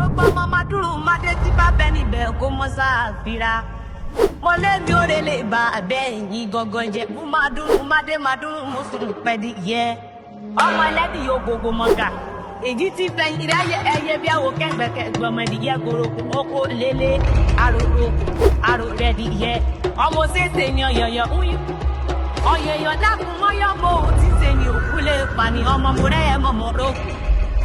gbogbo ọmọ Maduru Made tí bá bẹ níbẹ̀ kó mọ́ sáfìrà. Mọ̀lẹ́bí òde lè bá abẹ́ ẹ̀yìn gangan jẹ́ fún Maduru Mùsùlùmí pẹ̀lú yẹ. Ọmọ ẹlẹ́dì yóò gbogbo mọ́gà. Èjì ti fẹ̀yìn ráyẹ ẹyẹ bí àwọ̀ kẹ́gbẹ̀kẹ́gbẹ̀ ọmọ ìdíyẹ koroko oko lélẹ̀ àrò rẹ̀ dìyẹ. Ọmọ ṣèṣe ni ọ̀yọ̀yọ̀ ń yù. Ọ̀yọ̀yọ̀ dákun mọ́yọ́ mọ́ òun ti ṣe ni òkú lè pa ni ọmọ mo rẹ́ ẹ mọ̀ mọ́rọ́.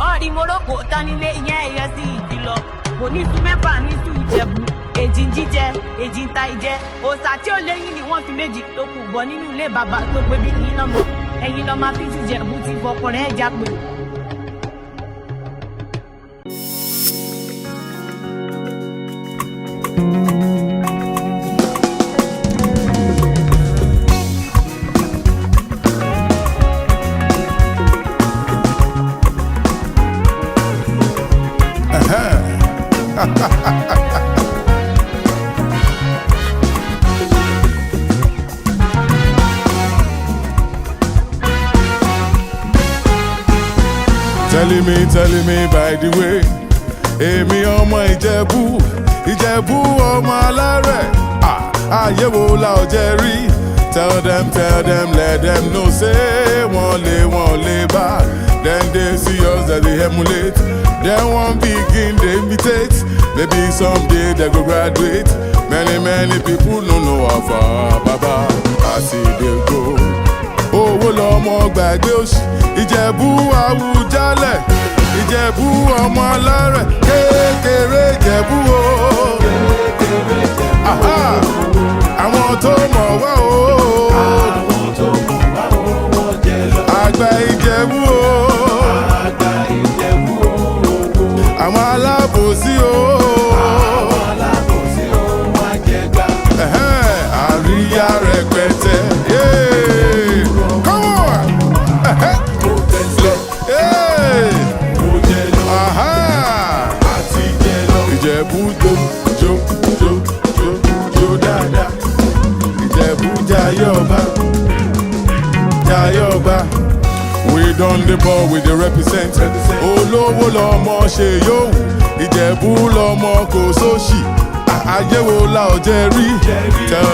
Ọ̀rí moroko tán nílé ìyẹn ẹ̀yẹ sí ìkìlọ̀. Kò ní fi mẹ́fà ní sùn Ìjẹ̀bú. Èjì ń jíjẹ, èjì ń ta ìjẹ. Òòṣà tí ó léyìn ni wọ́n fi méjì tó kù bọ̀ nínú ilé bàbá tó gbé bí yín lọ́mọ. Ẹ̀yin lọ́ máa fi ti Ìjẹ̀bú ti fọkọ rẹ̀ já pé. Telling me by the way, èmi ọmọ Ìjẹ̀bú ọmọ alárẹ̀, ayé wo la ọ̀jẹ̀ rí? Tell them, let them know say wọ́n lè bá. Then they see us that they emulate, then one begin they imitate. Maybe someday they go graduate. Many people no know how far baba I see they go. Owó lọmọ gbàgbé òṣì, Ìjẹ̀bú Àwùjalẹ̀, Ìjẹ̀bú ọmọ alárẹ̀, kékeré Ìjẹ̀bú o. Àwọn tó mọ̀ wá o. Àgbà Ìjẹ̀bú o. Àwọn alábòsí o. Àríyá rẹpẹtẹ. Ìjẹ̀bú jó dáadáa. Ìjẹ̀bú jayé ọba. We done the ball with the represent. Olówó lọmọ ṣe yóò. Ìjẹ̀bú lọmọ kò sóṣì. Ayé wo la ọ̀jẹ̀ rí? Tell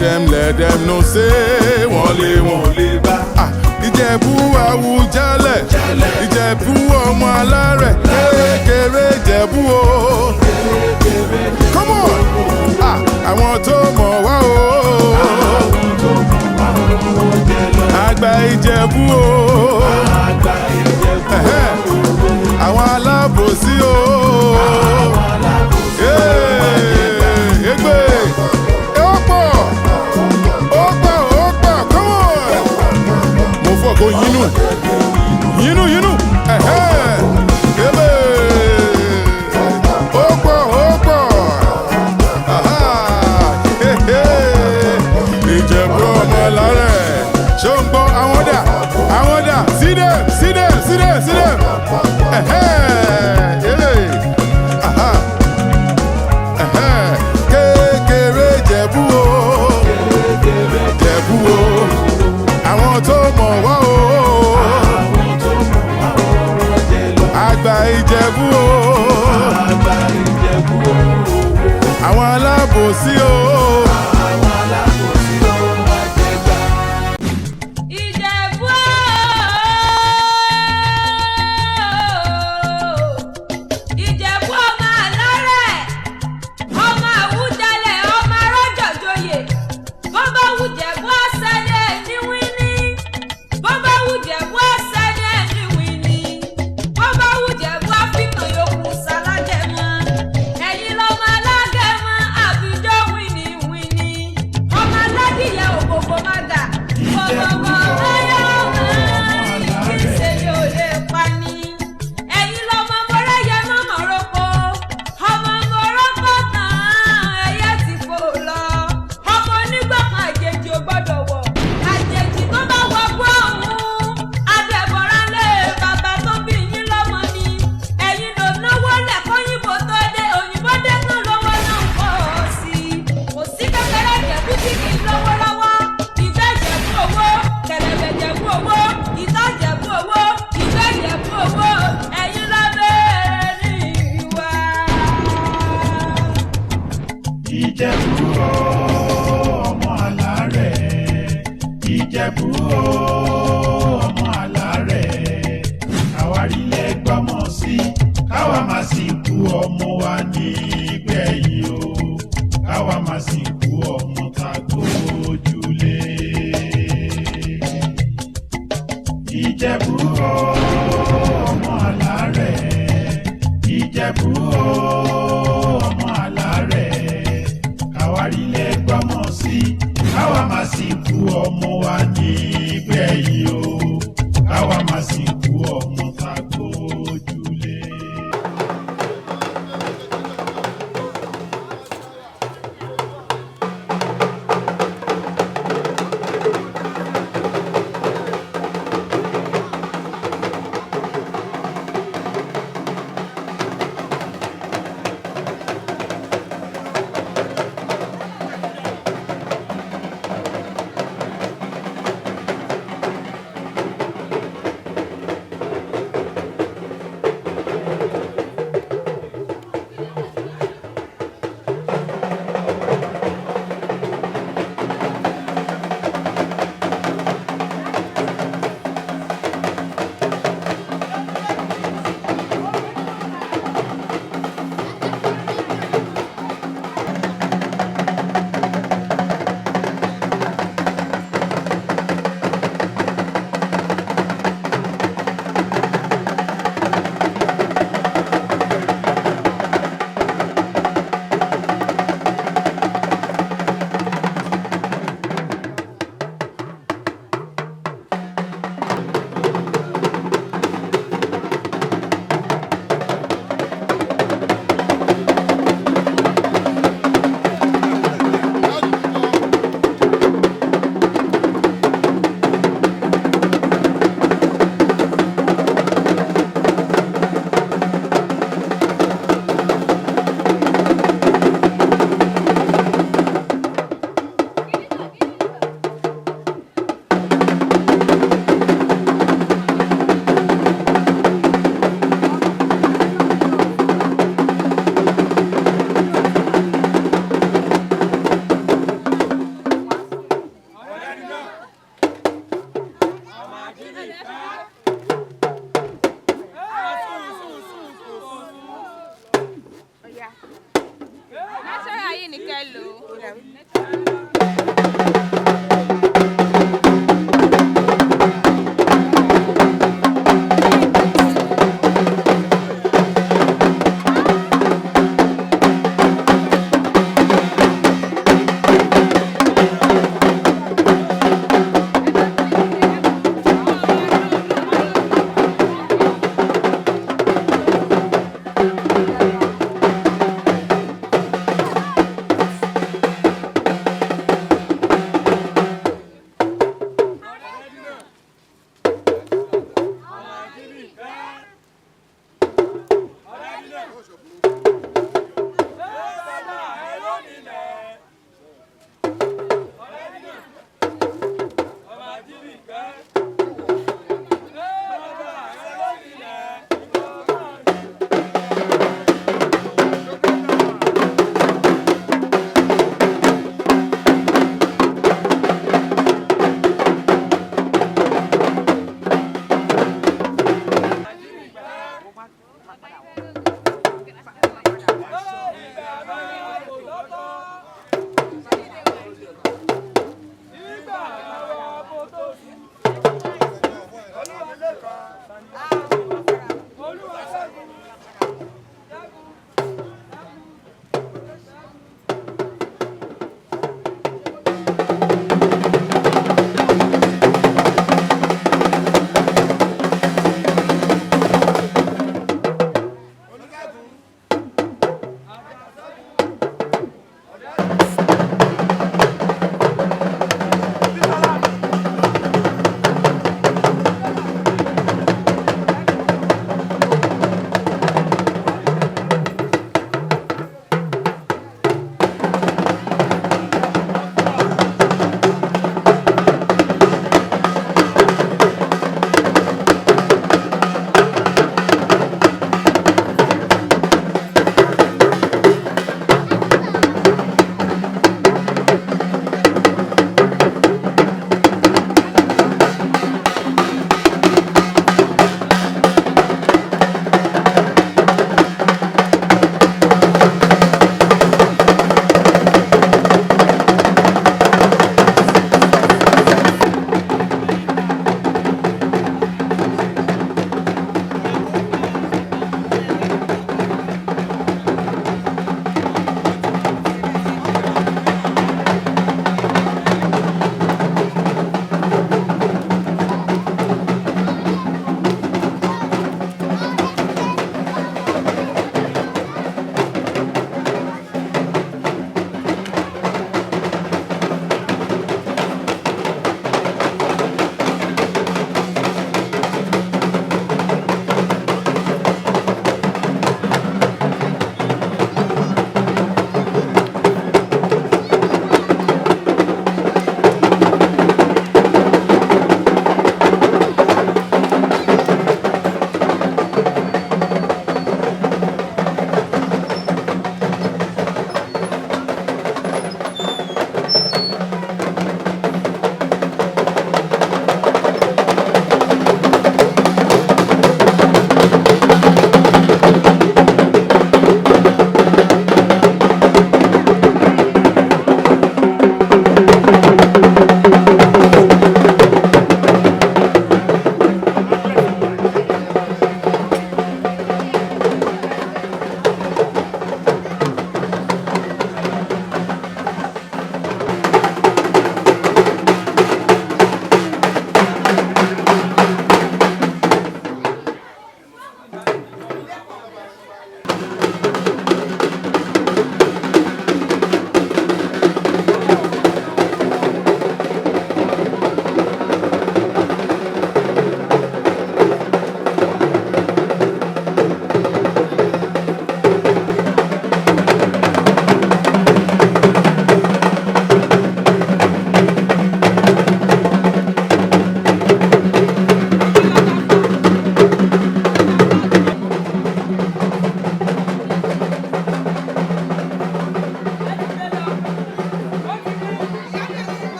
them, let them know say wọ́n lè bá. Ìjẹ̀bú Àwùjalẹ̀, Ìjẹ̀bú ọmọ alárẹ̀, kékeré Ìjẹ̀bú o. Come on! Àwọn tó mọ̀ wá o. Àgbà Ìjẹ̀bú o. Àwọn alábòsí o. Egbe! Ó pọ̀! Come on! Mo fọ́ kó yínú. Ebe! Ó pọ̀! Ìjẹ̀bú ọmọ alárẹ̀. Ṣé o ń gbọ́ àwọn dà? See them! Kékeré Ìjẹ̀bú o. Àwọn tó mọ̀ wá o. Àgbà Ìjẹ̀bú o. Àwọn alábòsí o. Ẹ̀yin lọ́mọ alágẹ̀mọ́ àbíjọ́ wí ni Ìjẹ̀bú ọmọ Alárẹ̀, Ìjẹ̀bú ọmọ Alárẹ̀, àwárí lè gbọ́mọ sí káwa máa sìnkú ọmọ wa nígbẹ̀yìn o, káwa máa sìnkú ọmọ tá gbójúlé. Ìjẹ̀bú ọmọ Alárẹ̀, Ìjẹ̀bú ọmọ Alárẹ̀, àwárí lè gbọ́mọ sí káwa máa sìnkú ọmọ wa nígbẹ̀yìn o, káwa máa sìnkú ọmọ tá gbójúlé. Natural yìí ni kẹ́ lò ó.